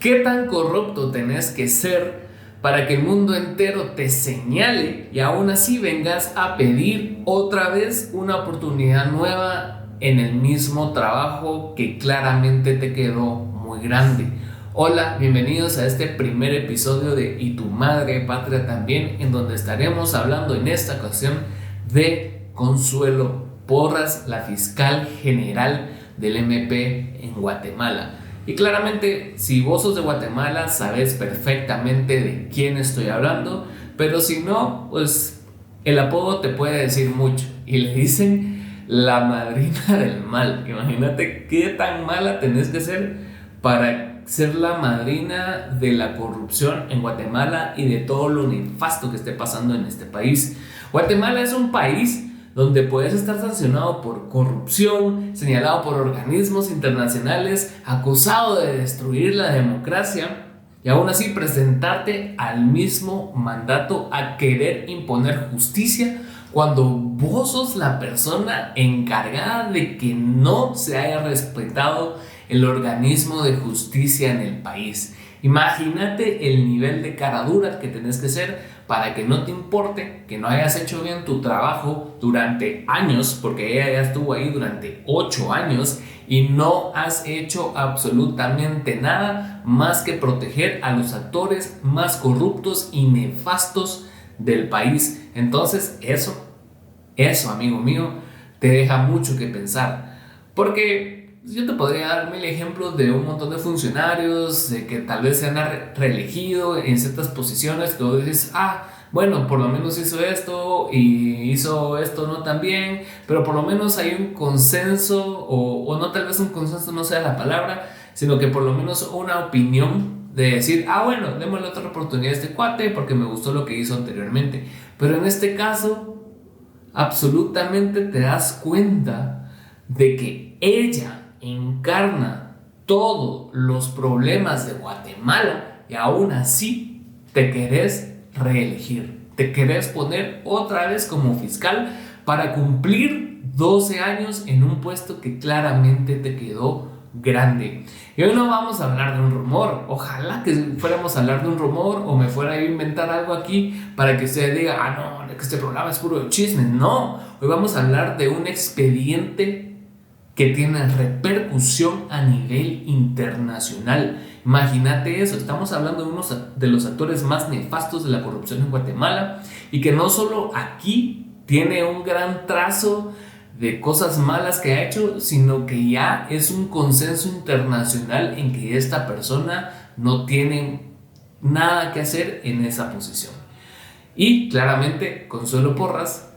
¿Qué tan corrupto tenés que ser para que el mundo entero te señale y aún así vengas a pedir otra vez una oportunidad nueva en el mismo trabajo que claramente te quedó muy grande? Hola, bienvenidos a este primer episodio de Y tu madre patria también, en donde estaremos hablando en esta ocasión de Consuelo Porras, la fiscal general del MP en Guatemala. Y claramente, si vos sos de Guatemala, sabes perfectamente de quién estoy hablando, pero si no, pues el apodo te puede decir mucho. Y le dicen la madrina del mal. Imagínate qué tan mala tenés que ser para ser la madrina de la corrupción en Guatemala y de todo lo nefasto que esté pasando en este país. Guatemala es un país donde puedes estar sancionado por corrupción, señalado por organismos internacionales, acusado de destruir la democracia y aún así presentarte al mismo mandato a querer imponer justicia cuando vos sos la persona encargada de que no se haya respetado el organismo de justicia en el país. Imagínate el nivel de caradura que tenés que ser para que no te importe que no hayas hecho bien tu trabajo durante años, porque ella ya estuvo ahí durante 8 años y no has hecho absolutamente nada más que proteger a los actores más corruptos y nefastos del país. Entonces eso, amigo mío, te deja mucho que pensar, porque yo te podría dar mil ejemplos de un montón de funcionarios de que tal vez se han reelegido en ciertas posiciones que vos dices, bueno, por lo menos hizo esto y hizo esto no tan bien, pero por lo menos hay un consenso, o no, tal vez un consenso no sea la palabra, sino que por lo menos una opinión de decir, bueno, démosle otra oportunidad a este cuate porque me gustó lo que hizo anteriormente. Pero en este caso, absolutamente te das cuenta de que ella encarna todos los problemas de Guatemala y aún así te querés reelegir, te querés poner otra vez como fiscal para cumplir 12 años en un puesto que claramente te quedó grande. Y hoy no vamos a hablar de un rumor, ojalá que fuéramos a hablar de un rumor o me fuera a inventar algo aquí para que usted diga, no, que este programa es puro de chisme. No, hoy vamos a hablar de un expediente que tiene repercusión a nivel internacional. Imagínate eso, estamos hablando de uno de los actores más nefastos de la corrupción en Guatemala y que no solo aquí tiene un gran trazo de cosas malas que ha hecho, sino que ya es un consenso internacional en que esta persona no tiene nada que hacer en esa posición. Y claramente Consuelo Porras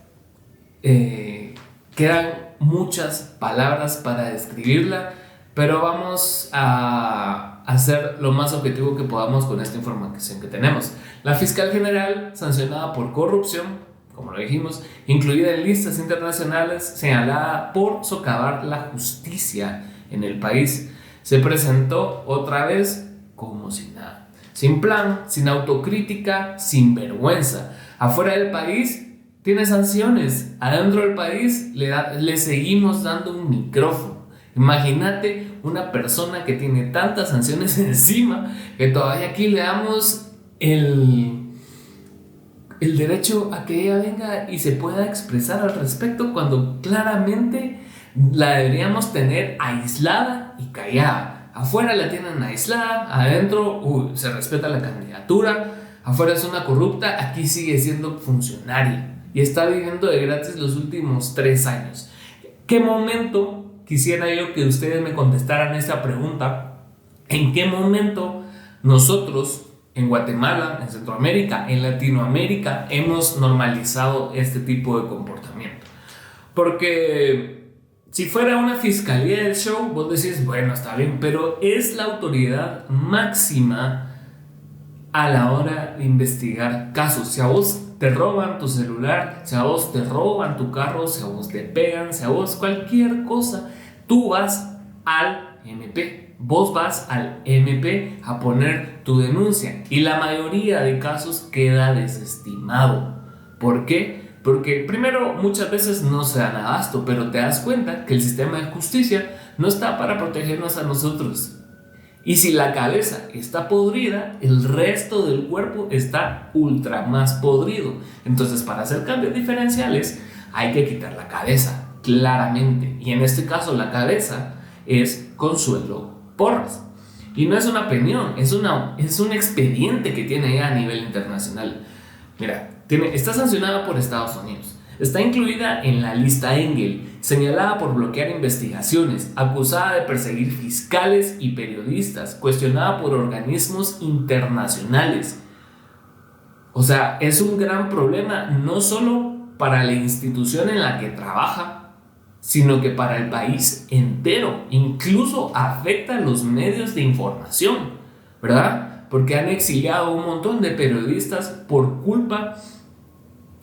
quedan muchas palabras para describirla, pero vamos a hacer lo más objetivo que podamos con esta información que tenemos. La fiscal general sancionada por corrupción, como lo dijimos, incluida en listas internacionales, señalada por socavar la justicia en el país, se presentó otra vez como si nada, sin plan, sin autocrítica, sin vergüenza. Afuera del país tiene sanciones, adentro del país le seguimos dando un micrófono. Imagínate una persona que tiene tantas sanciones encima que todavía aquí le damos el derecho a que ella venga y se pueda expresar al respecto, cuando claramente la deberíamos tener aislada y callada. Afuera la tienen aislada, adentro se respeta la candidatura. Afuera es una corrupta, aquí sigue siendo funcionaria y está viviendo de gratis los últimos 3 años. ¿Qué momento quisiera yo que ustedes me contestaran esta pregunta? ¿En qué momento nosotros en Guatemala, en Centroamérica, en Latinoamérica hemos normalizado este tipo de comportamiento? Porque si fuera una fiscalía del show, vos decís, bueno, está bien, pero es la autoridad máxima a la hora de investigar casos. Si a vos te roban tu celular, si a vos te roban tu carro, si a vos te pegan, si a vos cualquier cosa, tú vas al MP. Vos vas al MP a poner tu denuncia y la mayoría de casos queda desestimado. ¿Por qué? Porque primero, muchas veces no se dan abasto, pero te das cuenta que el sistema de justicia no está para protegernos a nosotros. Y si la cabeza está podrida, el resto del cuerpo está ultra más podrido. Entonces, para hacer cambios diferenciales, hay que quitar la cabeza, claramente. Y en este caso, la cabeza es Consuelo Porras. Y no es una opinión, es un expediente que tiene ya a nivel internacional. Mira, está sancionada por Estados Unidos. Está incluida en la lista Engel, señalada por bloquear investigaciones, acusada de perseguir fiscales y periodistas, cuestionada por organismos internacionales. O sea, es un gran problema no solo para la institución en la que trabaja, sino que para el país entero. Incluso afecta a los medios de información, ¿verdad? Porque han exiliado un montón de periodistas por culpa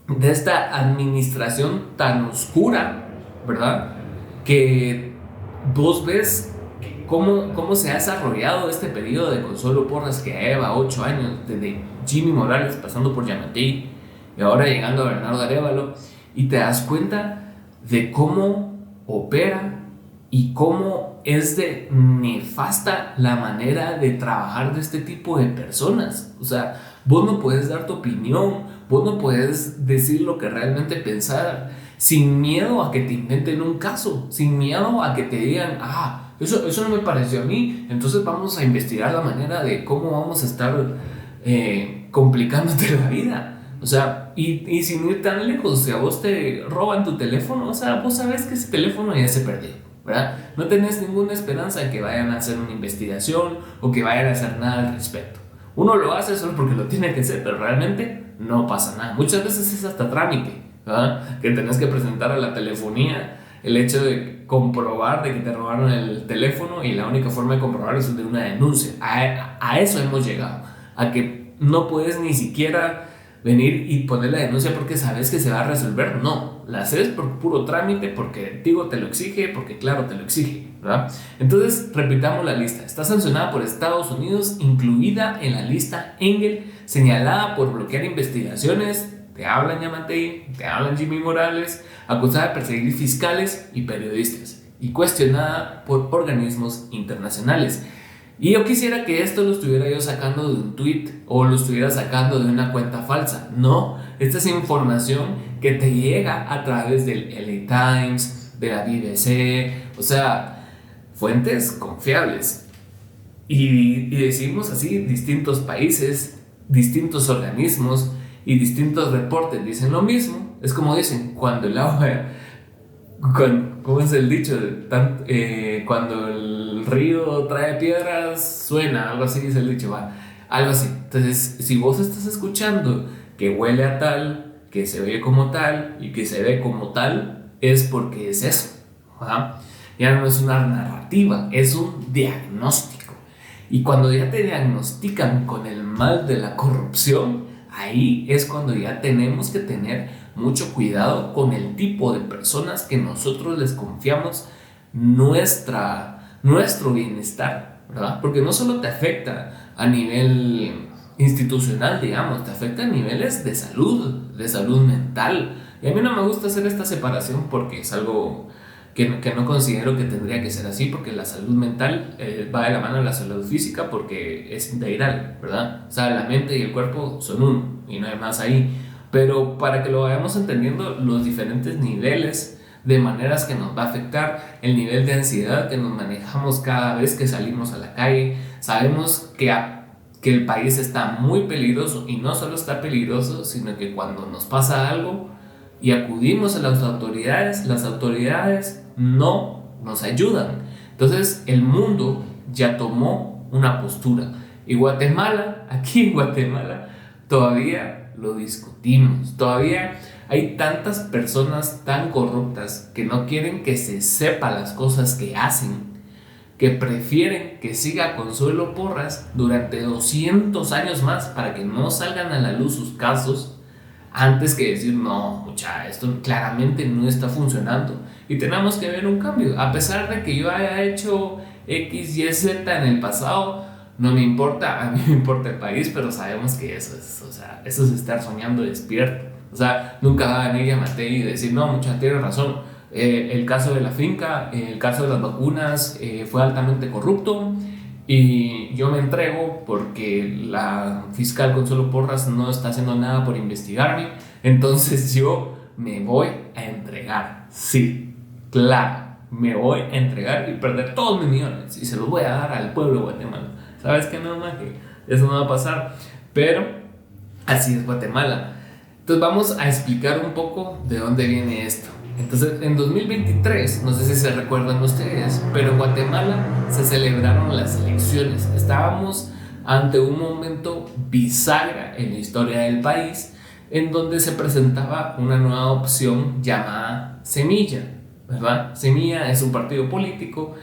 de esta administración tan oscura, ¿verdad? Que vos ves cómo se ha desarrollado este periodo de Consuelo Porras, que lleva 8 años, desde Jimmy Morales pasando por Yamatei y ahora llegando a Bernardo Arévalo, y te das cuenta de cómo opera y cómo es de nefasta la manera de trabajar de este tipo de personas. O sea, vos no puedes dar tu opinión, vos no puedes decir lo que realmente pensar sin miedo a que te inventen un caso, sin miedo a que te digan, eso no me pareció a mí, entonces vamos a investigar la manera de cómo vamos a estar complicándote la vida. O sea, y sin ir tan lejos, si a vos te roban tu teléfono, o sea, vos sabes que ese teléfono ya se perdió, ¿verdad? No tenés ninguna esperanza de que vayan a hacer una investigación o que vayan a hacer nada al respecto. Uno lo hace solo porque lo tiene que hacer, pero realmente no pasa nada. Muchas veces es hasta trámite, ¿verdad? Que tenés que presentar a la telefonía el hecho de comprobar de que te robaron el teléfono, y la única forma de comprobar es de una denuncia. A eso hemos llegado, a que no puedes ni siquiera venir y poner la denuncia porque sabes que se va a resolver. No, la haces por puro trámite, porque digo te lo exige, porque claro te lo exige, ¿verdad? Entonces repitamos la lista. Está sancionada por Estados Unidos, incluida en la lista Engel, señalada por bloquear investigaciones. Te hablan Yamatei, te hablan Jimmy Morales, acusada de perseguir fiscales y periodistas, y cuestionada por organismos internacionales. Y yo quisiera que esto lo estuviera yo sacando de un tweet o lo estuviera sacando de una cuenta falsa. No, esta es información que te llega a través del LA Times, de la BBC, o sea, fuentes confiables. Y decimos así, distintos países, distintos organismos y distintos reportes dicen lo mismo. Es como dicen, cuando el agua... ¿Cómo es el dicho? Cuando el río trae piedras, suena, algo así dice el dicho, va, algo así. Entonces, si vos estás escuchando que huele a tal, que se oye como tal y que se ve como tal, es porque es eso, ¿verdad? Ya no es una narrativa, es un diagnóstico. Y cuando ya te diagnostican con el mal de la corrupción, ahí es cuando ya tenemos que tener mucho cuidado con el tipo de personas que nosotros les confiamos nuestro bienestar, ¿verdad? Porque no solo te afecta a nivel institucional, digamos, te afecta a niveles de salud mental. Y a mí no me gusta hacer esta separación porque es algo que no considero que tendría que ser así, porque la salud mental va de la mano de la salud física, porque es integral, ¿verdad? O sea, la mente y el cuerpo son uno y no hay más ahí. Pero para que lo vayamos entendiendo, los diferentes niveles de maneras que nos va a afectar, el nivel de ansiedad que nos manejamos cada vez que salimos a la calle. Sabemos que el país está muy peligroso, y no solo está peligroso, sino que cuando nos pasa algo y acudimos a las autoridades no nos ayudan. Entonces el mundo ya tomó una postura, y aquí en Guatemala todavía lo discutimos. Todavía hay tantas personas tan corruptas que no quieren que se sepa las cosas que hacen, que prefieren que siga Consuelo Porras durante 200 años más para que no salgan a la luz sus casos, antes que decir, no, mucha, esto claramente no está funcionando y tenemos que ver un cambio. A pesar de que yo haya hecho X, Y, Z en el pasado, no me importa, a mí me importa el país, pero sabemos que eso es estar soñando despierto. O sea, nunca va a venir Yamatei y decir, no, mucha, tiene razón. El caso de la finca, el caso de las vacunas fue altamente corrupto, y yo me entrego porque la fiscal Consuelo Porras no está haciendo nada por investigarme, entonces yo me voy a entregar, sí, claro, me voy a entregar y perder todos mis millones y se los voy a dar al pueblo de Guatemala. ¿Sabes qué? No, maje, eso no va a pasar, pero así es Guatemala. Entonces vamos a explicar un poco de dónde viene esto. Entonces, en 2023, no sé si se recuerdan ustedes, pero en Guatemala se celebraron las elecciones. Estábamos ante un momento bisagra en la historia del país, en donde se presentaba una nueva opción llamada Semilla, ¿verdad? Semilla es un partido político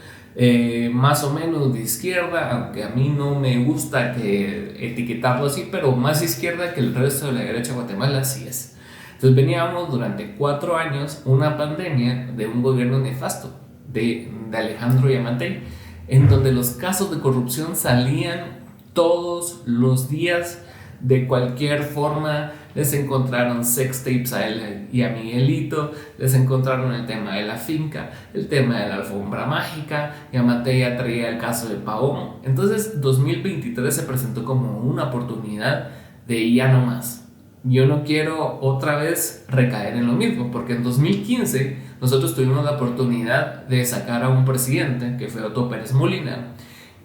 más o menos de izquierda, aunque a mí no me gusta que etiquetarlo así, pero más izquierda que el resto de la derecha de Guatemala, sí es. Entonces veníamos durante 4 años una pandemia de un gobierno nefasto de Alejandro Yamatei, en donde los casos de corrupción salían todos los días de cualquier forma. Les encontraron sex tapes a él y a Miguelito, les encontraron el tema de la finca, el tema de la alfombra mágica, Yamatei ya traía el caso de Pavón. Entonces 2023 se presentó como una oportunidad de ya no más. Yo no quiero otra vez recaer en lo mismo, porque en 2015 nosotros tuvimos la oportunidad de sacar a un presidente que fue Otto Pérez Molina,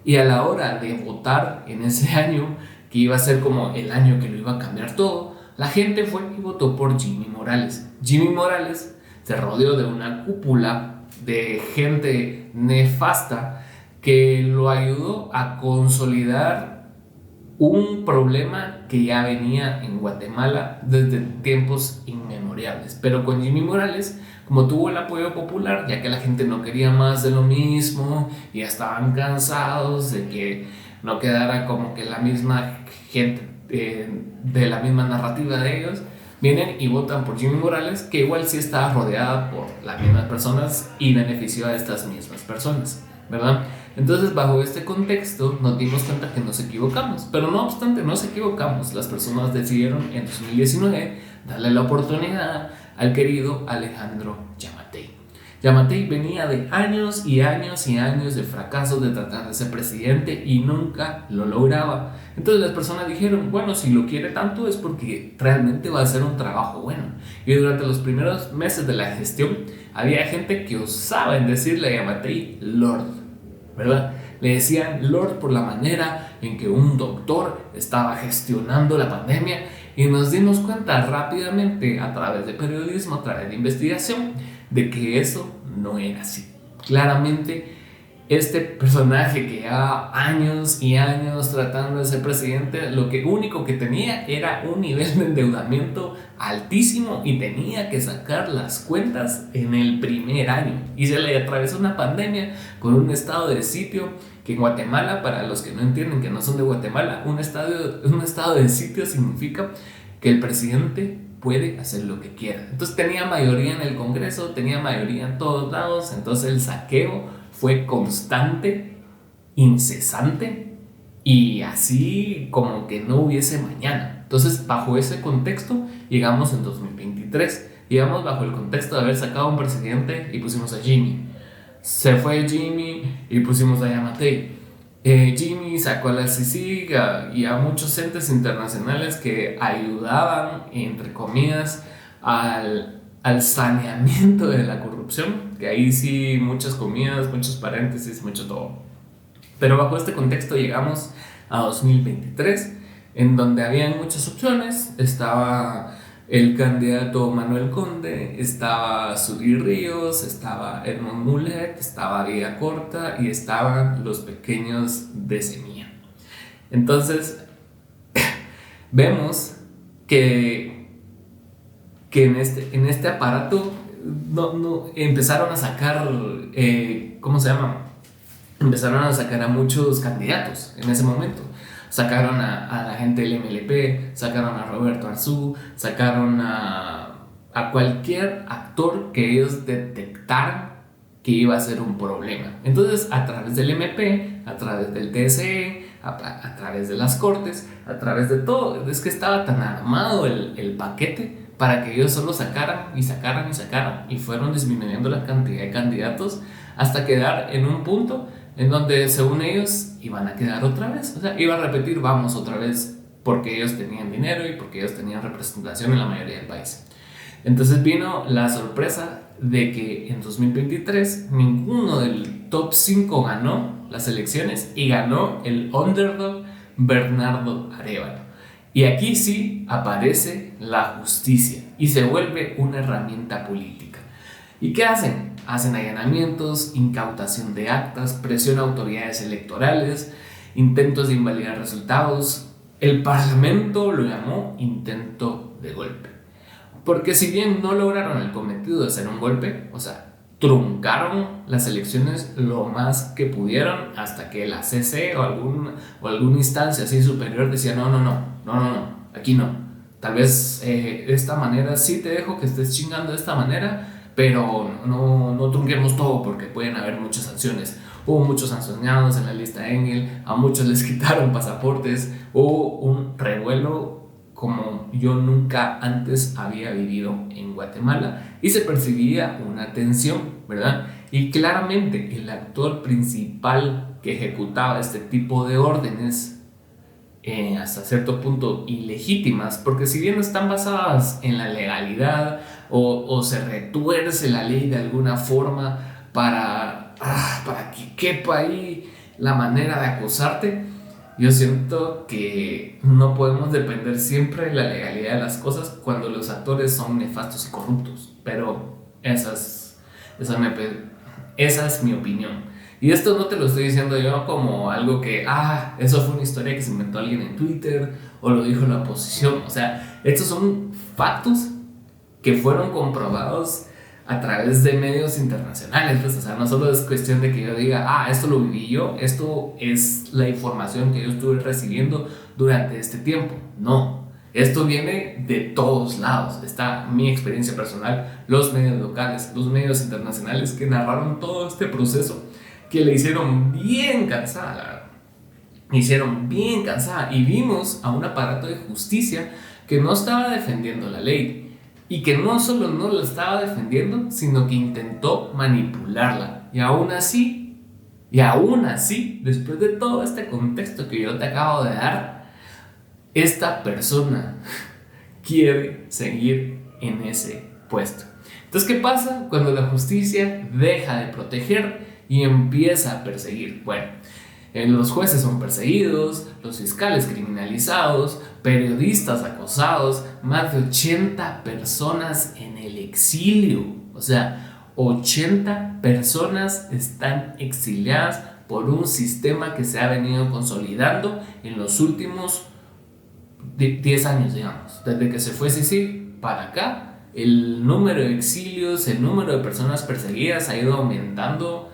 y a la hora de votar en ese año, que iba a ser como el año que lo iba a cambiar todo, la gente fue y votó por Jimmy Morales. Jimmy Morales se rodeó de una cúpula de gente nefasta que lo ayudó a consolidar un problema que ya venía en Guatemala desde tiempos inmemoriales. Pero con Jimmy Morales, como tuvo el apoyo popular, ya que la gente no quería más de lo mismo, ya estaban cansados de que no quedara como que la misma gente de la misma narrativa de ellos, vienen y votan por Jimmy Morales, que igual sí estaba rodeada por las mismas personas y benefició a estas mismas personas, ¿verdad? Entonces, bajo este contexto, nos dimos cuenta que nos equivocamos, pero no obstante, nos equivocamos. Las personas decidieron en 2019 darle la oportunidad al querido Alejandro Yamatei. Yamatei venía de años y años y años de fracasos de tratar de ser presidente y nunca lo lograba. Entonces las personas dijeron, bueno, si lo quiere tanto es porque realmente va a hacer un trabajo bueno. Y durante los primeros meses de la gestión había gente que osaba en decirle a Yamatei Lord, ¿verdad? Le decían Lord por la manera en que un doctor estaba gestionando la pandemia, y nos dimos cuenta rápidamente a través de periodismo, a través de investigación, de que eso no era así. Claramente este personaje que llevaba años y años tratando de ser presidente, lo único que tenía era un nivel de endeudamiento altísimo y tenía que sacar las cuentas en el primer año, y se le atravesó una pandemia con un estado de sitio que en Guatemala, para los que no entienden, que no son de Guatemala, un estado de sitio significa que el presidente puede hacer lo que quiera. Entonces tenía mayoría en el Congreso, tenía mayoría en todos lados, entonces el saqueo fue constante, incesante, y así como que no hubiese mañana. Entonces, bajo ese contexto, llegamos en 2023. Llegamos bajo el contexto de haber sacado a un presidente y pusimos a Jimmy. Se fue Jimmy y pusimos a Yamatei. Jimmy sacó a la CICIG y a muchos entes internacionales que ayudaban, entre comillas, al saneamiento de la corrupción, que ahí sí muchas comillas, muchos paréntesis, mucho todo. Pero bajo este contexto llegamos a 2023, en donde habían muchas opciones. Estaba el candidato Manuel Conde, estaba Suri Ríos, estaba Edmond Mulet, estaba Villacorta y estaban los pequeños de Semilla. Entonces vemos que en este aparato no empezaron a sacar, ¿cómo se llama? Empezaron a sacar a muchos candidatos en ese momento. Sacaron a la gente del MLP, sacaron a Roberto Arzú, sacaron a cualquier actor que ellos detectaran que iba a ser un problema. Entonces, a través del MP, a través del TSE, a través de las cortes, a través de todo, es que estaba tan armado el paquete para que ellos solo sacaran y sacaran y sacaran, y fueron disminuyendo la cantidad de candidatos hasta quedar en un punto en donde según ellos iban a quedar otra vez, o sea, iba a repetir vamos otra vez porque ellos tenían dinero y porque ellos tenían representación en la mayoría del país. Entonces vino la sorpresa de que en 2023 ninguno del top 5 ganó las elecciones y ganó el underdog Bernardo Arévalo. Y aquí sí aparece la justicia y se vuelve una herramienta política. ¿Y qué hacen? Hacen allanamientos, incautación de actas, presión a autoridades electorales, intentos de invalidar resultados. El Parlamento lo llamó intento de golpe. Porque si bien no lograron el cometido de hacer un golpe, o sea, truncaron las elecciones lo más que pudieron hasta que la CC o alguna instancia así superior decía no, aquí no. Tal vez de esta manera sí te dejo que estés chingando de esta manera, pero no trunquemos todo porque pueden haber muchas sanciones. Hubo muchos sancionados en la lista Engel, a muchos les quitaron pasaportes, hubo un revuelo como yo nunca antes había vivido en Guatemala y se percibía una tensión, ¿verdad? Y claramente el actor principal que ejecutaba este tipo de órdenes, hasta cierto punto ilegítimas, porque si bien están basadas en la legalidad o se retuerce la ley de alguna forma para que quepa ahí la manera de acosarte, yo siento que no podemos depender siempre de la legalidad de las cosas cuando los actores son nefastos y corruptos. Pero esa es mi opinión. Y esto no te lo estoy diciendo yo como algo que, eso fue una historia que se inventó alguien en Twitter o lo dijo la oposición. O sea, estos son factos que fueron comprobados a través de medios internacionales, pues, o sea, no solo es cuestión de que yo diga, esto lo viví yo, esto es la información que yo estuve recibiendo durante este tiempo. No, esto viene de todos lados. Está mi experiencia personal, los medios locales, los medios internacionales que narraron todo este proceso, que le hicieron bien cansada, y vimos a un aparato de justicia que no estaba defendiendo la ley. Y que no solo no lo estaba defendiendo, sino que intentó manipularla. Y aún así, después de todo este contexto que yo te acabo de dar, esta persona quiere seguir en ese puesto. Entonces, ¿qué pasa cuando la justicia deja de proteger y empieza a perseguir? Bueno, los jueces son perseguidos, los fiscales criminalizados, periodistas acosados, más de 80 personas en el exilio. O sea, 80 personas están exiliadas por un sistema que se ha venido consolidando en los últimos 10 años, digamos. Desde que se fue Sisi para acá, el número de exilios, el número de personas perseguidas ha ido aumentando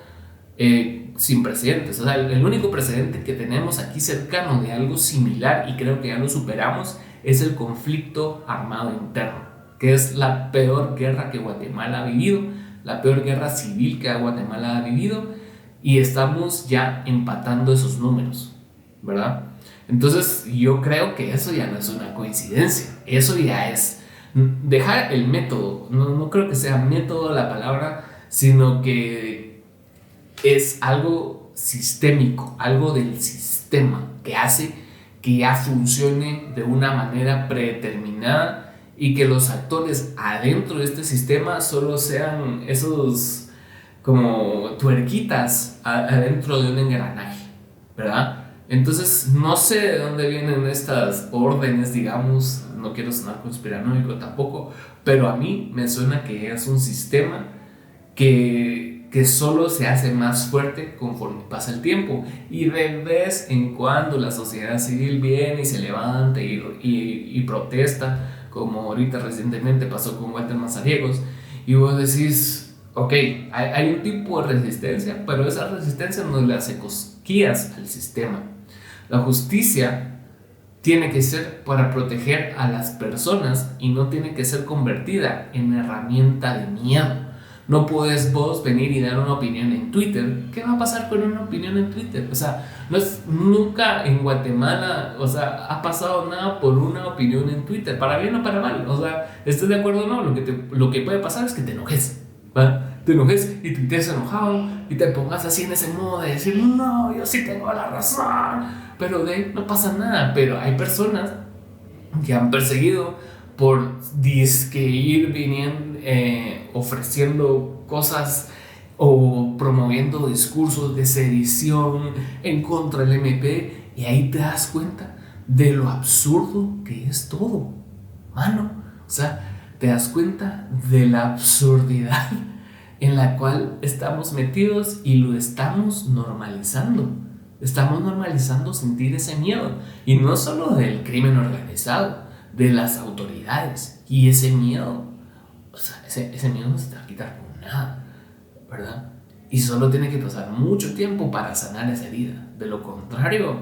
sin precedentes. O sea, el único precedente que tenemos aquí cercano de algo similar, y creo que ya lo superamos, es el conflicto armado interno, que es la peor guerra que Guatemala ha vivido, la peor guerra civil que Guatemala ha vivido, y estamos ya empatando esos números, ¿verdad? Entonces yo creo que eso ya no es una coincidencia, eso ya es dejar el método. No creo que sea método la palabra, sino que es algo sistémico, algo del sistema que hace que ya funcione de una manera predeterminada y que los actores adentro de este sistema solo sean esos como tuerquitas adentro de un engranaje, ¿verdad? Entonces no sé de dónde vienen estas órdenes, digamos, no quiero sonar conspiranoico tampoco, pero a mí me suena que es un sistema que solo se hace más fuerte conforme pasa el tiempo, y de vez en cuando la sociedad civil viene y se levanta y protesta, como ahorita recientemente pasó con Walter Mazariegos, y vos decís, ok, hay un tipo de resistencia, pero esa resistencia no le hace cosquillas al sistema. La justicia tiene que ser para proteger a las personas y no tiene que ser convertida en herramienta de miedo. No puedes vos venir y dar una opinión en Twitter. ¿Qué va a pasar con una opinión en Twitter? O sea, nunca en Guatemala, o sea, ha pasado nada por una opinión en Twitter, para bien o para mal. O sea, estés de acuerdo o no, lo que puede pasar es que te enojes. ¿va? Te enojes y te estés enojado y te pongas así en ese modo de decir, no, yo sí tengo la razón, pero no pasa nada. Pero hay personas que han perseguido por disque ir viniendo, ofreciendo cosas o promoviendo discursos de sedición en contra del MP, y ahí te das cuenta de lo absurdo que es todo, mano. O sea, te das cuenta de la absurdidad en la cual estamos metidos y lo estamos normalizando. Estamos normalizando sentir ese miedo, y no solo del crimen organizado, de las autoridades. Y ese miedo, o sea, ese miedo no se te va a quitar con nada, ¿verdad? Y solo tiene que pasar mucho tiempo para sanar esa herida. De lo contrario,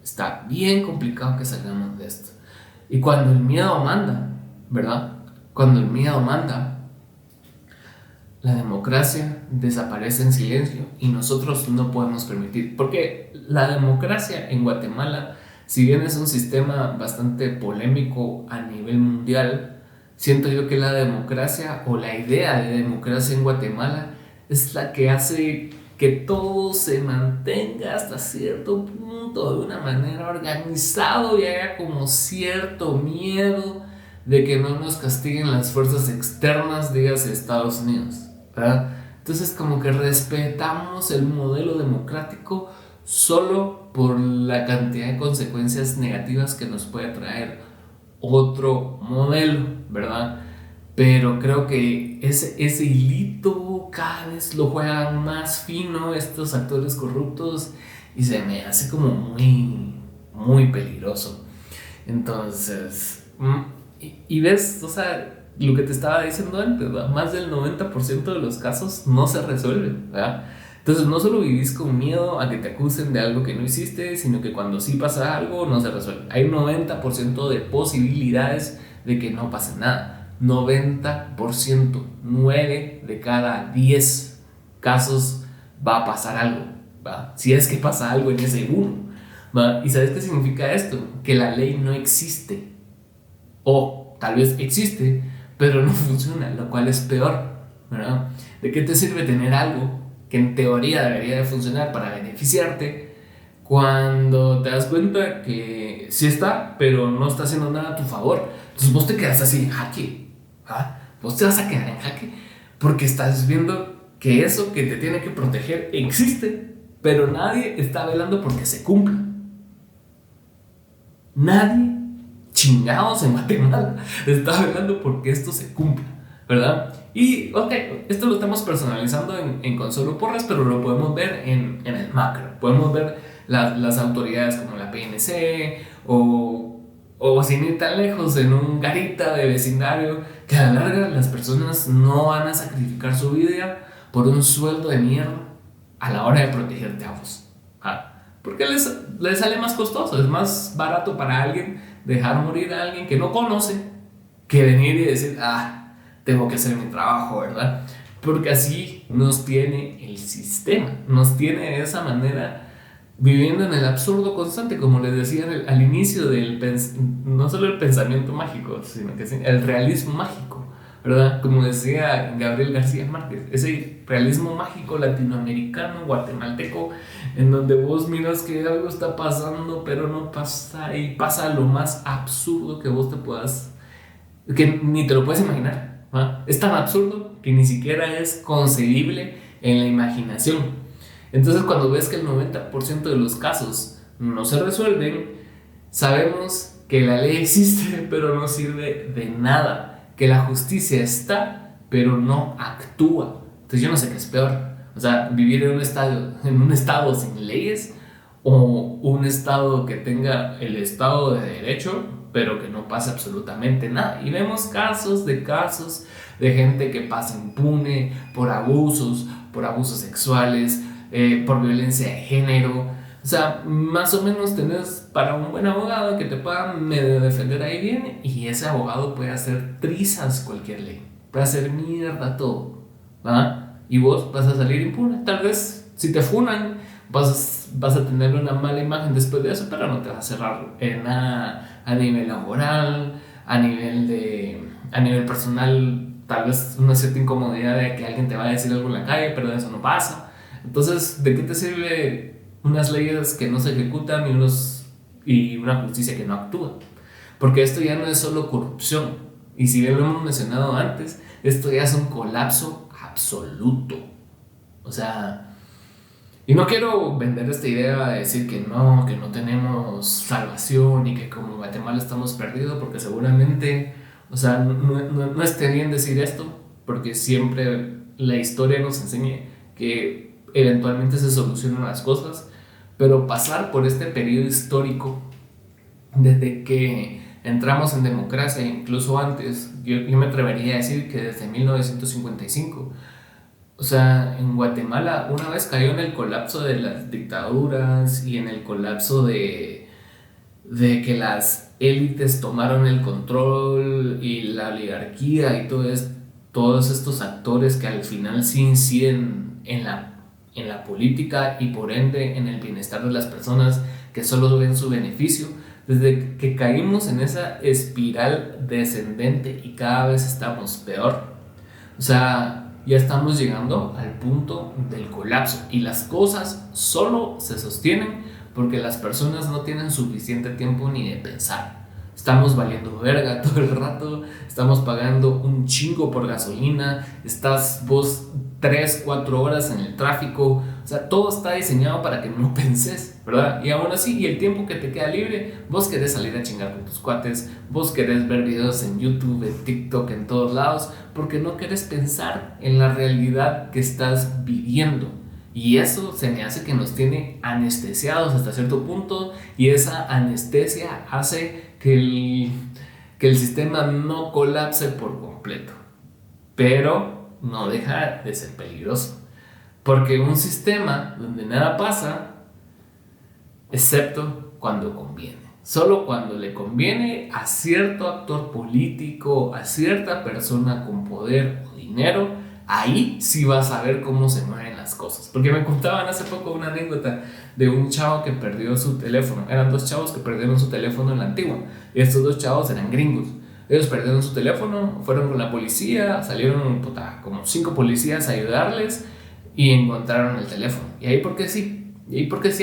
está bien complicado que salgamos de esto. Y cuando el miedo manda, ¿verdad? Cuando el miedo manda, la democracia desaparece en silencio, y nosotros no podemos permitir. Porque la democracia en Guatemala, si bien es un sistema bastante polémico a nivel mundial, siento yo que la democracia, o la idea de democracia en Guatemala, es la que hace que todo se mantenga hasta cierto punto de una manera organizado, y haya como cierto miedo de que no nos castiguen las fuerzas externas, dígase Estados Unidos, ¿verdad? Entonces como que respetamos el modelo democrático solo por la cantidad de consecuencias negativas que nos puede traer otro modelo, ¿verdad? Pero creo que ese hilito cada vez lo juegan más fino estos actores corruptos, y se me hace como muy, muy peligroso. Entonces, y ves, o sea, lo que te estaba diciendo antes, ¿verdad? Más del 90% de los casos no se resuelven, ¿verdad? Entonces no solo vivís con miedo a que te acusen de algo que no hiciste, sino que cuando sí pasa algo no se resuelve. Hay 90% de posibilidades de que no pase nada. 90%, 9 de cada 10 casos va a pasar algo, ¿va? Si es que pasa algo en ese uno, ¿va? ¿Y sabes qué significa esto? Que la ley no existe, o tal vez existe, pero no funciona, lo cual es peor, ¿verdad? ¿De qué te sirve tener algo que en teoría debería de funcionar para beneficiarte, cuando te das cuenta que sí está, pero no está haciendo nada a tu favor? Entonces vos te quedas así en jaque, ¿ah? Vos te vas a quedar en jaque porque estás viendo que eso que te tiene que proteger existe, pero nadie está velando porque se cumpla. Nadie, chingados, en Guatemala está velando porque esto se cumpla, ¿verdad? Y ok, esto lo estamos personalizando en Consuelo Porras, pero lo podemos ver en el macro. Podemos ver las autoridades como la PNC, o sin ir tan lejos, en un garita de vecindario, que a la larga las personas no van a sacrificar su vida por un sueldo de mierda a la hora de protegerte a vos, ¿ah? Porque les sale más costoso, es más barato para alguien dejar morir a alguien que no conoce que venir y decir, tengo que hacer mi trabajo, ¿verdad? Porque así nos tiene el sistema, nos tiene de esa manera, viviendo en el absurdo constante, como les decía al inicio no solo el pensamiento mágico, sino que el realismo mágico, ¿verdad? Como decía Gabriel García Márquez, ese realismo mágico latinoamericano, guatemalteco, en donde vos miras que algo está pasando, pero no pasa, y pasa lo más absurdo que vos que ni te lo puedes imaginar, ¿verdad? Es tan absurdo que ni siquiera es concebible en la imaginación. Entonces cuando ves que el 90% de los casos no se resuelven, sabemos que la ley existe pero no sirve de nada, que la justicia está pero no actúa. Entonces yo no sé qué es peor, o sea, vivir en un estado sin leyes, o un estado que tenga el estado de derecho pero que no pasa absolutamente nada. Y vemos casos de gente que pasa impune por abusos sexuales, por violencia de género. O sea, más o menos tenés para un buen abogado que te pueda medio defender ahí bien, y ese abogado puede hacer trizas cualquier ley, puede hacer mierda todo, ¿verdad? Y vos vas a salir impune. Tal vez si te funan vas a tener una mala imagen después de eso, pero no te va a cerrar nada a nivel laboral, a nivel personal. tal vez una cierta incomodidad de que alguien te va a decir algo en la calle, pero eso no pasa. Entonces, ¿de qué te sirve unas leyes que no se ejecutan y una justicia que no actúa? Porque esto ya no es solo corrupción, y si bien lo hemos mencionado antes, esto ya es un colapso absoluto. O sea, y no quiero vender esta idea de decir que no tenemos salvación y que como Guatemala estamos perdidos, porque seguramente, o sea, no esté bien decir esto, porque siempre la historia nos enseña que eventualmente se solucionan las cosas, pero pasar por este periodo histórico, desde que entramos en democracia, incluso antes, yo me atrevería a decir que desde 1955, o sea, en Guatemala una vez cayó en el colapso de las dictaduras y en el colapso de que las élites tomaron el control y la oligarquía y todos estos actores que al final sí inciden en la política y por ende en el bienestar de las personas que solo ven su beneficio. Desde que caímos en esa espiral descendente y cada vez estamos peor, o sea, ya estamos llegando al punto del colapso y las cosas solo se sostienen porque las personas no tienen suficiente tiempo ni de pensar. Estamos valiendo verga todo el rato, estamos pagando un chingo por gasolina, estás vos 3, 4 horas en el tráfico, o sea, todo está diseñado para que no penses, ¿verdad? Y aún así, y el tiempo que te queda libre, vos querés salir a chingar con tus cuates, vos querés ver videos en YouTube, en TikTok, en todos lados, porque no querés pensar en la realidad que estás viviendo. Y eso se me hace que nos tiene anestesiados hasta cierto punto, y esa anestesia hace que el sistema no colapse por completo. Pero no deja de ser peligroso. Porque un sistema donde nada pasa, excepto cuando conviene. Solo cuando le conviene a cierto actor político, a cierta persona con poder o dinero, ahí sí vas a ver cómo se mueven las cosas. Porque me contaban hace poco una anécdota de un chavo que perdió su teléfono. Eran 2 chavos que perdieron su teléfono en la antigua. Y estos 2 chavos eran gringos. Ellos perdieron su teléfono, fueron con la policía, salieron como 5 policías a ayudarles y encontraron el teléfono. Y ahí porque sí,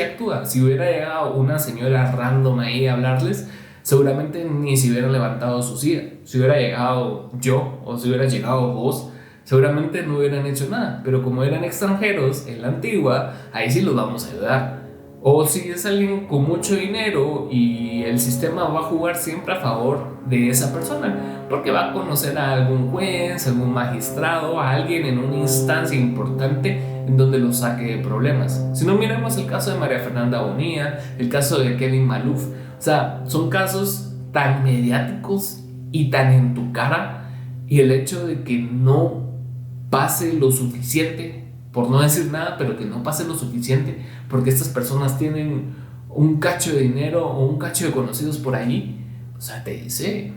actúa. Si hubiera llegado una señora random ahí a hablarles, seguramente ni se hubieran levantado su silla. Si hubiera llegado yo o si hubiera llegado vos, seguramente no hubieran hecho nada. Pero como eran extranjeros en la antigua, ahí sí los vamos a ayudar. O si es alguien con mucho dinero y el sistema va a jugar siempre a favor de esa persona, porque va a conocer a algún juez, algún magistrado, a alguien en una instancia importante en donde lo saque de problemas. Si no, miremos el caso de María Fernanda Bonilla, el caso de Kevin Maluf. O sea, son casos tan mediáticos y tan en tu cara, y el hecho de que no pase lo suficiente, por no decir nada, pero que no pase lo suficiente, porque estas personas tienen un cacho de dinero o un cacho de conocidos por ahí, o sea, te dice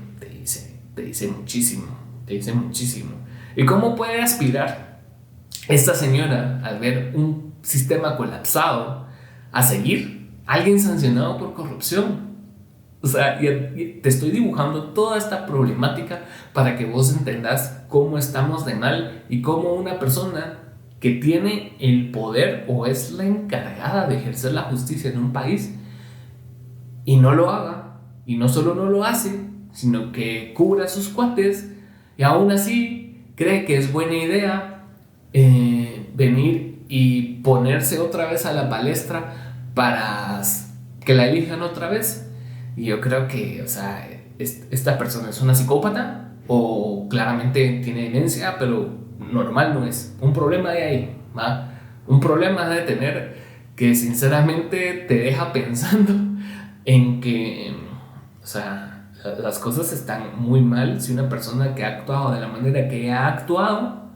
muchísimo, te dice muchísimo. ¿Y cómo puede aspirar esta señora al ver un sistema colapsado a seguir alguien sancionado por corrupción? O sea, y te estoy dibujando toda esta problemática para que vos entendás cómo estamos de mal y cómo una persona que tiene el poder o es la encargada de ejercer la justicia en un país y no lo haga, y no solo no lo hace, sino que cubra a sus cuates y aún así cree que es buena idea venir y ponerse otra vez a la palestra para que la elijan otra vez. Y yo creo que, o sea, esta persona es una psicópata o claramente tiene demencia, pero normal no es. Un problema de ahí, ¿va? Un problema de tener que sinceramente te deja pensando en que, o sea, las cosas están muy mal si una persona que ha actuado de la manera que ha actuado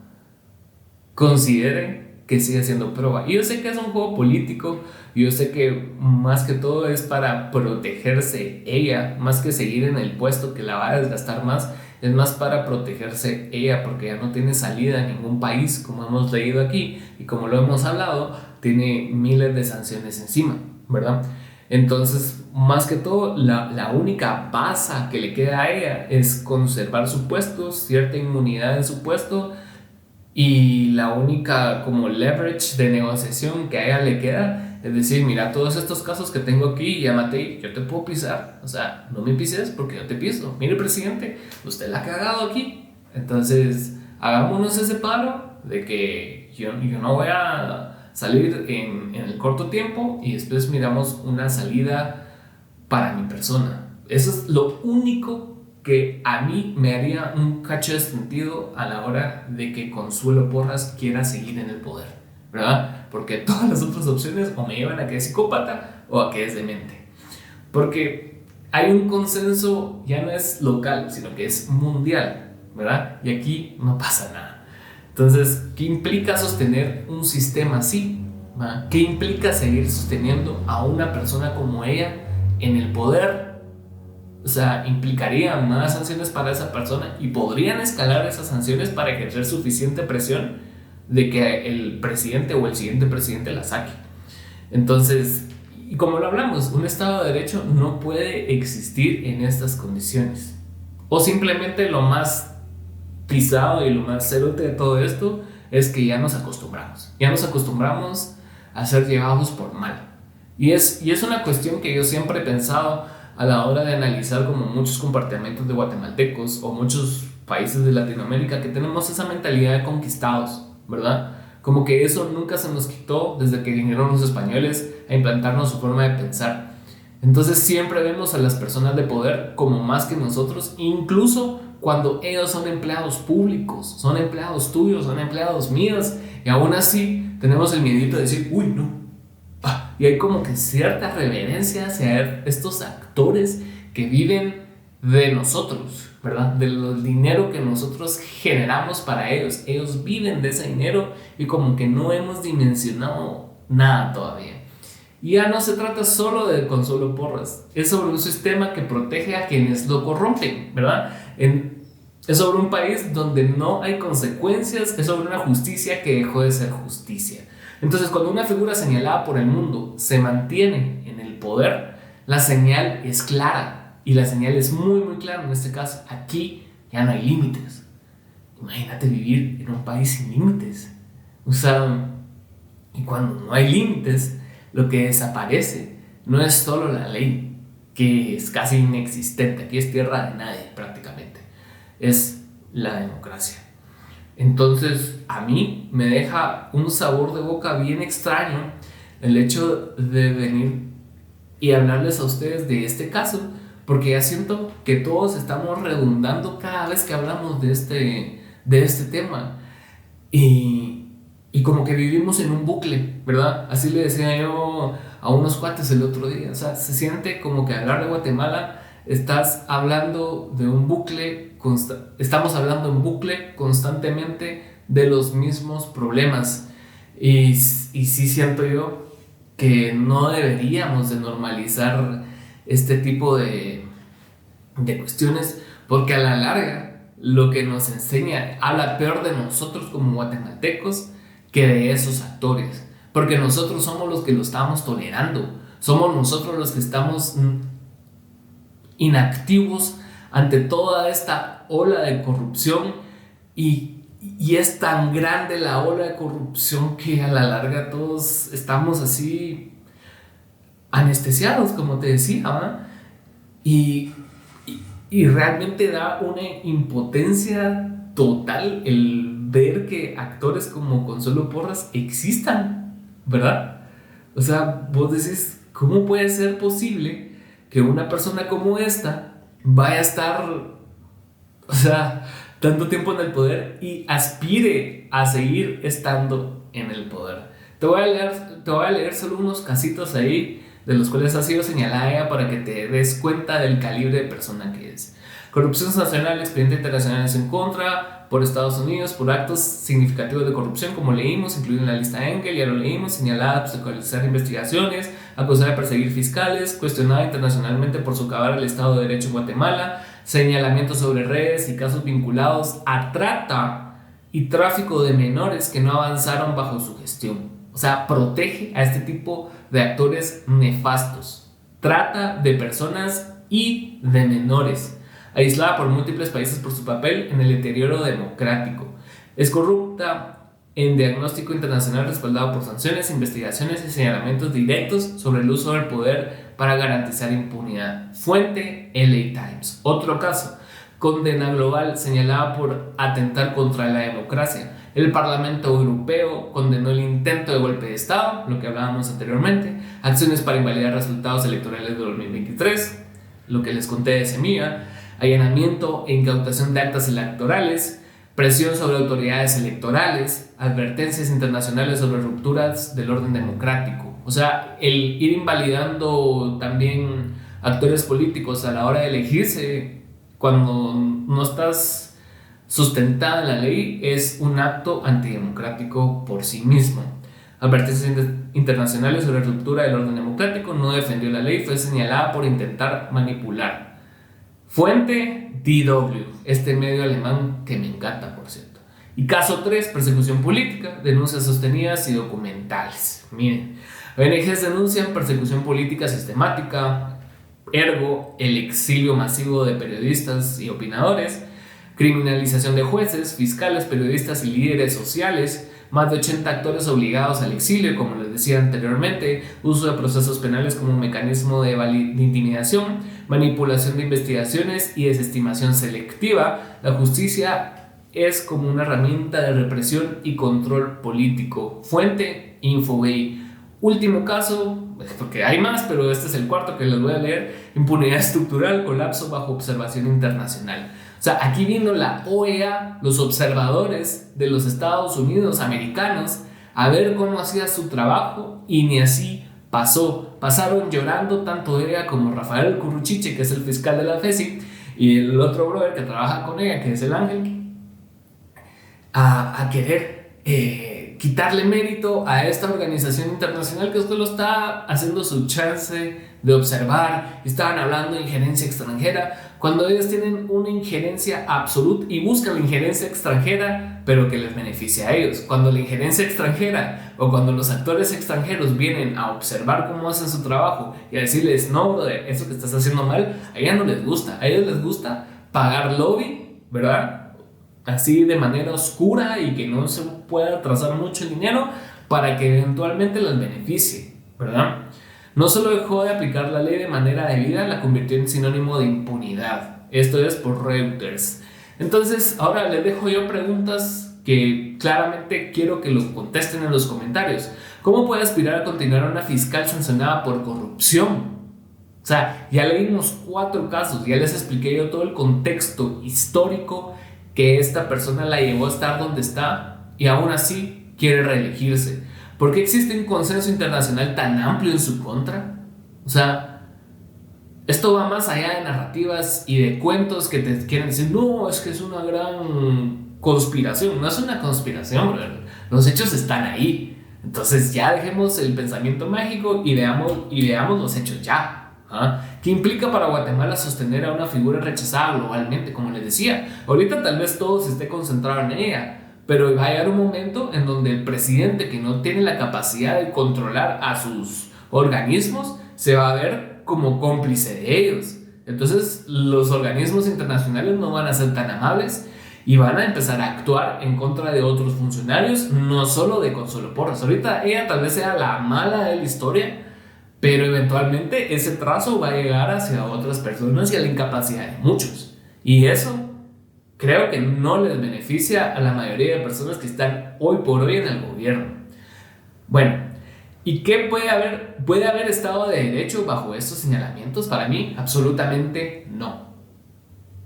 considere que sigue siendo prueba. Y yo sé que es un juego político, yo sé que más que todo es para protegerse ella, más que seguir en el puesto que la va a desgastar más, es más para protegerse ella, porque ya no tiene salida en ningún país, como hemos leído aquí y como lo hemos hablado, tiene miles de sanciones encima, ¿verdad? Entonces, más que todo, la única baza que le queda a ella es conservar su puesto, cierta inmunidad en su puesto, y la única como leverage de negociación que a ella le queda es decir, mira, todos estos casos que tengo aquí, llámate y yo te puedo pisar. O sea, no me pises porque yo te piso. Mire, presidente, usted la ha cagado aquí. Entonces, hagámonos ese paro de que yo no voy a salir en el corto tiempo y después miramos una salida para mi persona. Eso es lo único que a mí me haría un cacho de sentido a la hora de que Consuelo Porras quiera seguir en el poder, ¿verdad? Porque todas las otras opciones o me llevan a que es psicópata o a que es demente. Porque hay un consenso, ya no es local, sino que es mundial, ¿verdad? Y aquí no pasa nada. Entonces, ¿qué implica sostener un sistema así? ¿Va? ¿Qué implica seguir sosteniendo a una persona como ella en el poder? O sea, implicaría más sanciones para esa persona y podrían escalar esas sanciones para ejercer suficiente presión de que el presidente o el siguiente presidente la saque. Entonces, y como lo hablamos, un Estado de Derecho no puede existir en estas condiciones. O simplemente lo más pisado y lo más cerote de todo esto es que ya nos acostumbramos. Ya nos acostumbramos a ser llevados por mal. Y es una cuestión que yo siempre he pensado a la hora de analizar como muchos comportamientos de guatemaltecos o muchos países de Latinoamérica que tenemos esa mentalidad de conquistados, ¿verdad? Como que eso nunca se nos quitó desde que vinieron los españoles a implantarnos su forma de pensar. Entonces siempre vemos a las personas de poder como más que nosotros, incluso cuando ellos son empleados públicos, son empleados tuyos, son empleados míos, y aún así tenemos el miedito de decir, uy, no. Y hay como que cierta reverencia hacia estos actores que viven de nosotros, ¿verdad? Del dinero que nosotros generamos para ellos. Ellos viven de ese dinero y como que no hemos dimensionado nada todavía. Y ya no se trata solo de Consuelo Porras, es sobre un sistema que protege a quienes lo corrompen, ¿verdad? Es sobre un país donde no hay consecuencias, es sobre una justicia que dejó de ser justicia. Entonces, cuando una figura señalada por el mundo se mantiene en el poder, la señal es clara. Y la señal es muy, muy clara en este caso. Aquí ya no hay límites. Imagínate vivir en un país sin límites. O sea, y cuando no hay límites, lo que desaparece no es solo la ley, que es casi inexistente. Aquí es tierra de nadie prácticamente. Es la democracia. Entonces a mí me deja un sabor de boca bien extraño el hecho de venir y hablarles a ustedes de este caso, porque ya siento que todos estamos redundando cada vez que hablamos de este tema y como que vivimos en un bucle, ¿verdad? Así le decía yo a unos cuates el otro día, o sea, se siente como que hablar de Guatemala estás hablando de un bucle, estamos hablando en bucle constantemente de los mismos problemas y sí siento yo que no deberíamos de normalizar este tipo de cuestiones porque a la larga lo que nos enseña habla peor de nosotros como guatemaltecos que de esos actores, porque nosotros somos los que lo estamos tolerando, somos nosotros los que estamos inactivos ante toda esta ola de corrupción y es tan grande la ola de corrupción que a la larga todos estamos así anestesiados, como te decía, ¿verdad? Y realmente da una impotencia total el ver que actores como Consuelo Porras existan, ¿verdad? O sea, vos decís, ¿cómo puede ser posible que una persona como esta vaya a estar, o sea, tanto tiempo en el poder y aspire a seguir estando en el poder? Te voy a leer solo unos casitos ahí de los cuales ha sido señalada ella para que te des cuenta del calibre de persona que es. Corrupción nacional, expediente internacional en contra por Estados Unidos por actos significativos de corrupción, como leímos, incluido en la lista Engel, ya lo leímos, señalada a obstaculizar investigaciones, acusada de perseguir fiscales, cuestionada internacionalmente por socavar el Estado de Derecho en Guatemala, señalamientos sobre redes y casos vinculados a trata y tráfico de menores que no avanzaron bajo su gestión. O sea, protege a este tipo de actores nefastos, trata de personas y de menores, aislada por múltiples países por su papel en el deterioro democrático. Es corrupta en diagnóstico internacional respaldado por sanciones, investigaciones y señalamientos directos sobre el uso del poder para garantizar impunidad. Fuente: LA Times. Otro caso: condena global señalada por atentar contra la democracia. El Parlamento Europeo condenó el intento de golpe de Estado, lo que hablábamos anteriormente, acciones para invalidar resultados electorales de 2023, lo que les conté de Semilla, allanamiento e incautación de actas electorales, presión sobre autoridades electorales, advertencias internacionales sobre rupturas del orden democrático. O sea, el ir invalidando también actores políticos a la hora de elegirse cuando no estás sustentada en la ley es un acto antidemocrático por sí mismo. Advertencias internacionales sobre ruptura del orden democrático, no defendió la ley, fue señalada por intentar manipular. Fuente: DW, este medio alemán que me encanta, por cierto. Y caso 3, persecución política, denuncias sostenidas y documentales. Miren, ONGs denuncian persecución política sistemática, ergo el exilio masivo de periodistas y opinadores, criminalización de jueces, fiscales, periodistas y líderes sociales, más de 80 actores obligados al exilio, como les decía anteriormente, uso de procesos penales como un mecanismo de intimidación, manipulación de investigaciones y desestimación selectiva. La justicia es como una herramienta de represión y control político. Fuente: Infobay. Último caso, porque hay más, pero este es el cuarto que les voy a leer: impunidad estructural, colapso bajo observación internacional. O sea, aquí vino la OEA, los observadores de los Estados Unidos americanos, a ver cómo hacía su trabajo, y ni así pasó. Pasaron llorando tanto ella como Rafael Curruchiche, que es el fiscal de la FESI, y el otro brother que trabaja con ella, que es el Ángel, a querer quitarle mérito a esta organización internacional que solo está haciendo su chance de observar. Estaban hablando de injerencia extranjera, cuando ellos tienen una injerencia absoluta y buscan la injerencia extranjera, pero que les beneficie a ellos. Cuando la injerencia extranjera o cuando los actores extranjeros vienen a observar cómo hacen su trabajo y a decirles: no, brother, eso que estás haciendo mal, a ellos no les gusta. A ellos les gusta pagar lobby, ¿verdad? Así de manera oscura y que no se pueda trazar mucho el dinero para que eventualmente les beneficie, ¿verdad? No solo dejó de aplicar la ley de manera debida, la convirtió en sinónimo de impunidad. Esto es por Reuters. Entonces, ahora les dejo yo preguntas que claramente quiero que los contesten en los comentarios. ¿Cómo puede aspirar a continuar a una fiscal sancionada por corrupción? O sea, ya leímos 4 casos, ya les expliqué yo todo el contexto histórico que esta persona la llevó a estar donde está y aún así quiere reelegirse. ¿Por qué existe un consenso internacional tan amplio en su contra? O sea, esto va más allá de narrativas y de cuentos que te quieren decir: no, es que es una gran conspiración. No es una conspiración, bro. Los hechos están ahí. Entonces ya dejemos el pensamiento mágico y veamos los hechos ya. ¿Qué implica para Guatemala sostener a una figura rechazada globalmente? Como les decía, ahorita tal vez todo se esté concentrado en ella, pero va a llegar un momento en donde el presidente, que no tiene la capacidad de controlar a sus organismos, se va a ver como cómplice de ellos. Entonces los organismos internacionales no van a ser tan amables y van a empezar a actuar en contra de otros funcionarios, no solo de Consuelo Porras. Ahorita ella tal vez sea la mala de la historia, pero eventualmente ese trazo va a llegar hacia otras personas y a la incapacidad de muchos. Y eso creo que no les beneficia a la mayoría de personas que están hoy por hoy en el gobierno. Bueno, ¿y qué puede haber? ¿Puede haber Estado de Derecho bajo estos señalamientos? Para mí, absolutamente no.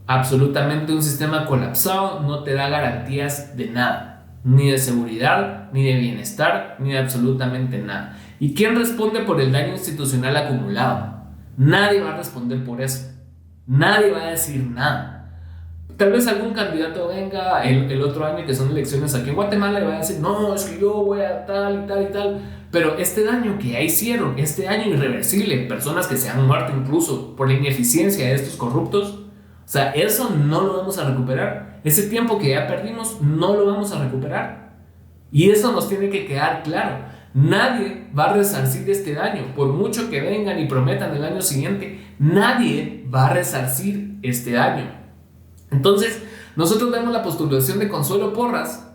Absolutamente un sistema colapsado no te da garantías de nada. Ni de seguridad, ni de bienestar, ni de absolutamente nada. ¿Y quién responde por el daño institucional acumulado? Nadie va a responder por eso. Nadie va a decir nada. Tal vez algún candidato venga el otro año, que son elecciones aquí en Guatemala, y va a decir: no, es que yo voy a tal y tal y tal. Pero este daño que ya hicieron, este daño irreversible, personas que se han muerto incluso por la ineficiencia de estos corruptos, o sea, eso no lo vamos a recuperar. Ese tiempo que ya perdimos no lo vamos a recuperar. Y eso nos tiene que quedar claro. Nadie va a resarcir este daño. Por mucho que vengan y prometan el año siguiente, nadie va a resarcir este daño. Entonces, nosotros vemos la postulación de Consuelo Porras.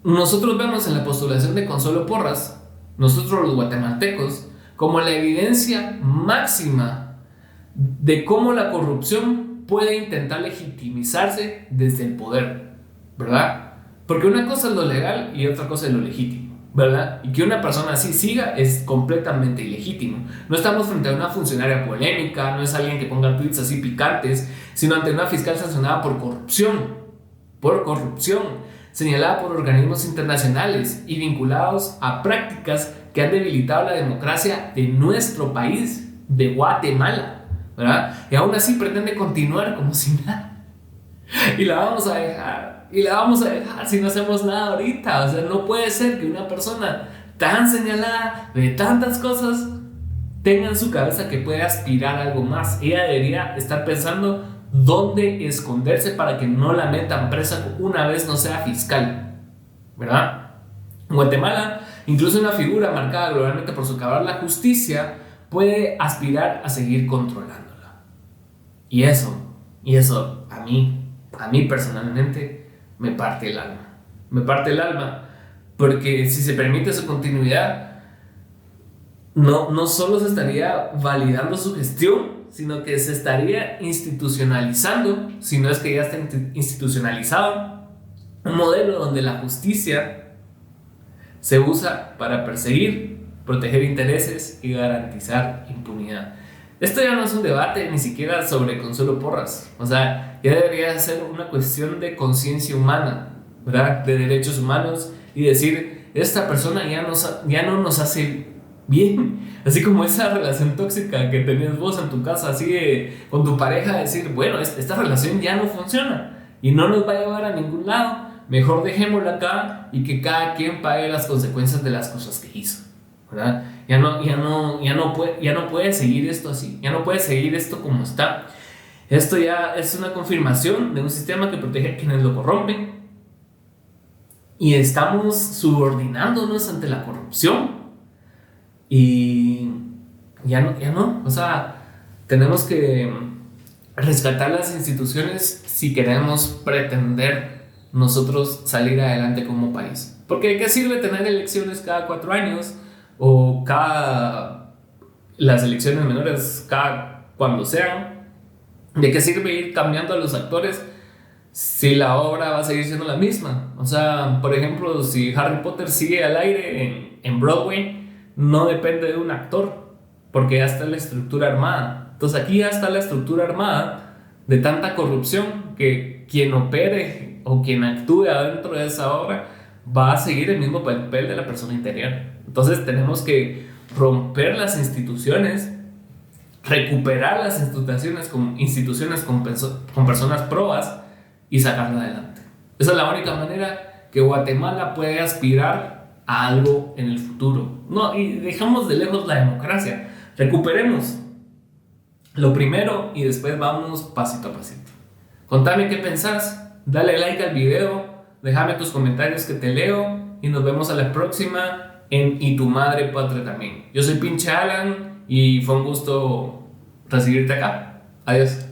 Nosotros vemos en la postulación de Consuelo Porras, nosotros los guatemaltecos, como la evidencia máxima de cómo la corrupción puede intentar legitimizarse desde el poder, ¿verdad? Porque una cosa es lo legal y otra cosa es lo legítimo, ¿verdad? Y que una persona así siga es completamente ilegítimo. No estamos frente a una funcionaria polémica, no es alguien que ponga tweets así picantes, sino ante una fiscal sancionada por corrupción, señalada por organismos internacionales y vinculados a prácticas que han debilitado la democracia de nuestro país, de Guatemala, ¿verdad? Y aún así pretende continuar como si nada. Y la vamos a dejar si no hacemos nada ahorita. O sea, no puede ser que una persona tan señalada de tantas cosas tenga en su cabeza que puede aspirar a algo más. Ella debería estar pensando dónde esconderse para que no la metan presa una vez no sea fiscal, ¿verdad? En Guatemala, incluso una figura marcada globalmente por socavar la justicia puede aspirar a seguir controlándola. Y eso a mí personalmente me parte el alma. Me parte el alma porque si se permite su continuidad, no solo se estaría validando su gestión, sino que se estaría institucionalizando, si no es que ya está institucionalizado, un modelo donde la justicia se usa para perseguir, proteger intereses y garantizar impunidad. Esto ya no es un debate ni siquiera sobre Consuelo Porras, o sea, ya debería ser una cuestión de conciencia humana, ¿verdad? De derechos humanos y decir, esta persona ya no nos hace bien. Así como esa relación tóxica que tenías vos en tu casa, así con tu pareja, decir, bueno, esta relación ya no funciona y no nos va a llevar a ningún lado, mejor dejémosla acá y que cada quien pague las consecuencias de las cosas que hizo, ¿verdad? Ya no puede seguir esto así, ya no puede seguir esto como está. Esto ya es una confirmación de un sistema que protege a quienes lo corrompen y estamos subordinándonos ante la corrupción. Y ya no, o sea, tenemos que rescatar las instituciones si queremos pretender nosotros salir adelante como país. Porque ¿de qué sirve tener elecciones cada 4 años o las elecciones menores cuando sean? ¿De qué sirve ir cambiando a los actores si la obra va a seguir siendo la misma? O sea, por ejemplo, si Harry Potter sigue al aire en Broadway, no depende de un actor, porque ya está la estructura armada. Entonces aquí ya está la estructura armada de tanta corrupción que quien opere o quien actúe adentro de esa obra va a seguir el mismo papel de la persona interior. Entonces tenemos que romper las instituciones, recuperar las instituciones con personas probas y sacarla adelante. Esa es la única manera que Guatemala puede aspirar a algo en el futuro. No, y dejamos de lejos la democracia. Recuperemos lo primero y después vamos pasito a pasito. Contame qué pensás, dale like al video, déjame tus comentarios que te leo y nos vemos a la próxima en Y tu madre patria también. Yo soy Pinche Alan y fue un gusto recibirte acá. Adiós.